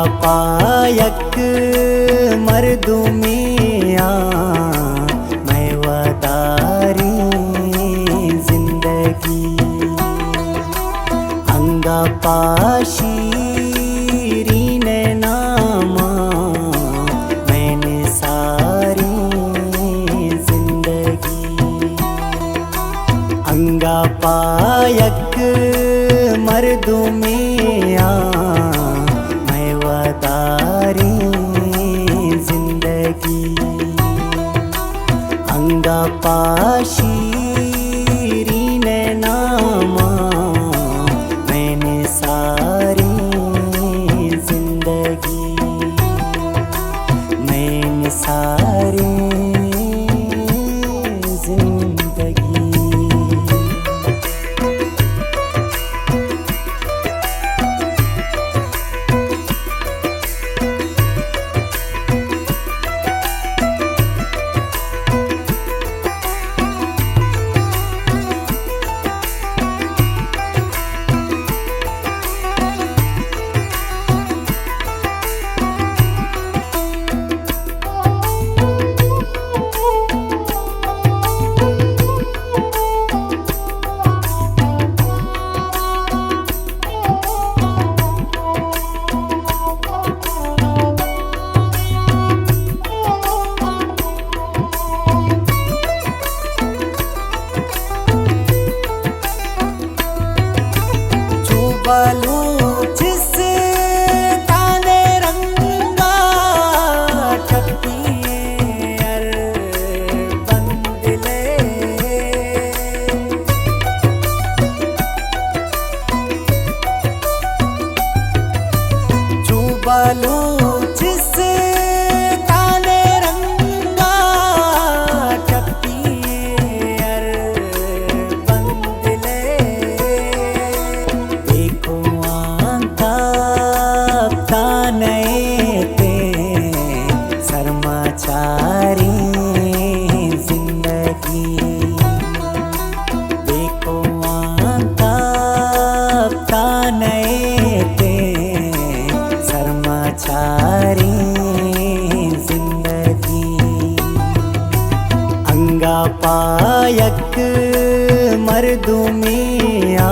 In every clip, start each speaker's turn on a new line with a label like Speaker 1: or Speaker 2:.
Speaker 1: पायक मर्दुमिया मैं वदारी जिंदगी अंगा पाशीरीन नामा मैंने सारी जिंदगी अंगा पायक मर्दुमिया मैं वदारी जिंदगी अंगा पाशीरीन नामा मैंने सारी जिंदगी मैंने सारी जिंदगी बलूचिस ताने रंगा ठप्पियर बंदले चू बलूचिस ताने रंगा ठप्पियर बंदले सरमाचारी जिंदगी देखो आंता नए ते सरमाचारी जिंदगी अंगा पायक मर्दुमिया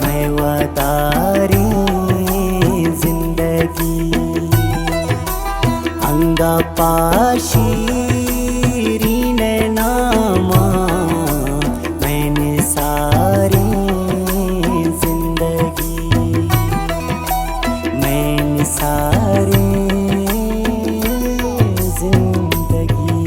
Speaker 1: मैं वदारी जिंदगी अंगा पाशीरीन नामा मैंने सारी जिंदगी मैंने सारी जिंदगी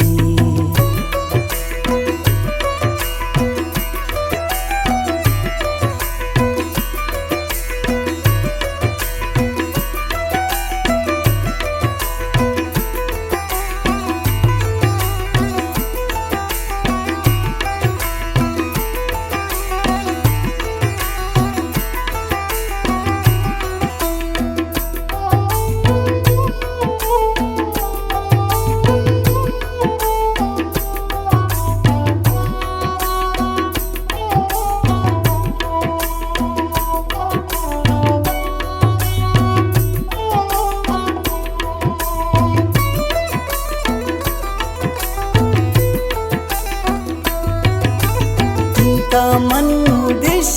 Speaker 1: मंदिश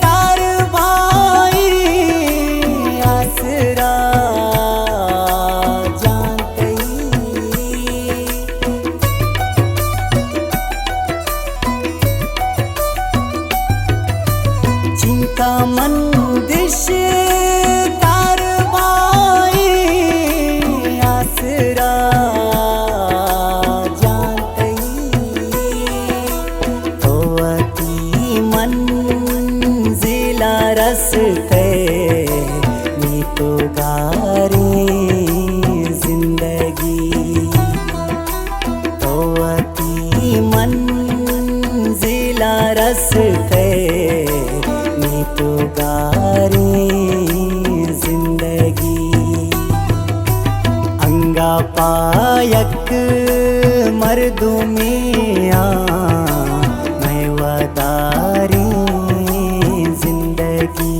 Speaker 1: तार भाई आसरा जानते चिंता मंदिश तार भाई आसरा रस्ते नी तो गारी जिंदगी तो अति मंजिला रस्ते नी तो गारी जिंदगी अंगा पायक मर्दुमिया मैं वदारी जिंदगी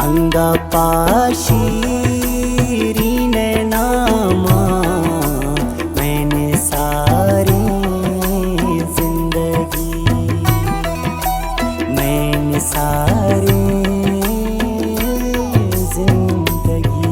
Speaker 1: अंग अंगा पाशीरी ने नामा मैंने सारी जिंदगी, मैंने सारी जिंदगी।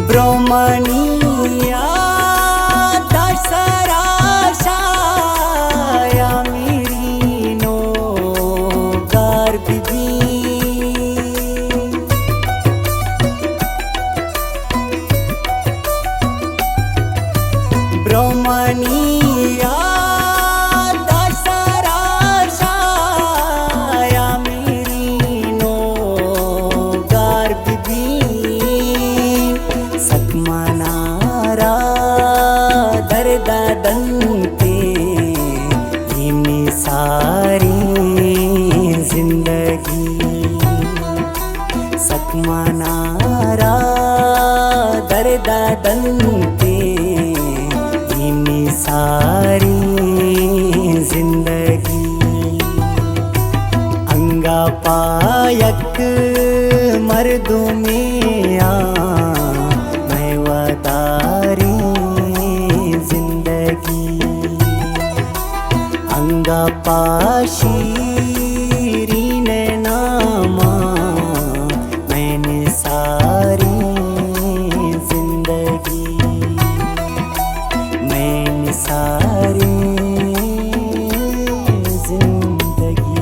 Speaker 1: ब्रह्मणिया दसरा छाया मेरी नो गर्भी, ब्रह्मणिया दसरा छाया मेरी नो गर्भी, सकमनारा दर्दा दंते हिमी सारी जिंदगी, सकमनारा दर्दा दंते हिमी सारी जिंदगी। अंगा पायक मर्दों में मैं वतारी जिंदगी, अंगा पाशीरी ने नामा मैंने सारी जिंदगी, मैंने सारी जिंदगी।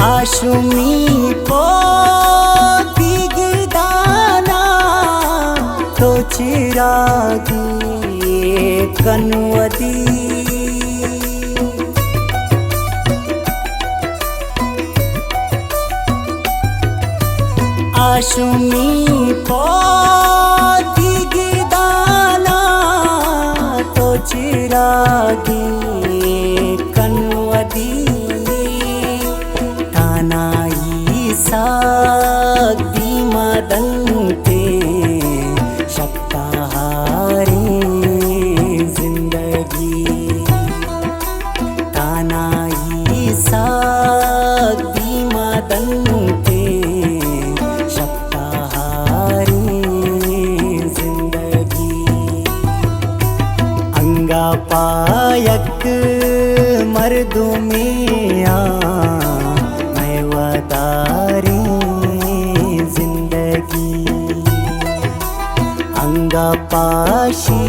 Speaker 1: आशुमी को दिगदाना तो चिरागी कनवदी, आशुमी को दिगदाना तो चिरागी कनवदी, साग्दी मदंते शक्ताहारी जिंदगी, तानाई साग्दी मदंते शक्ताहारी जिंदगी। अंगा पायक मर्दों में मैं वतारी जिंदगी, अंगा पाशी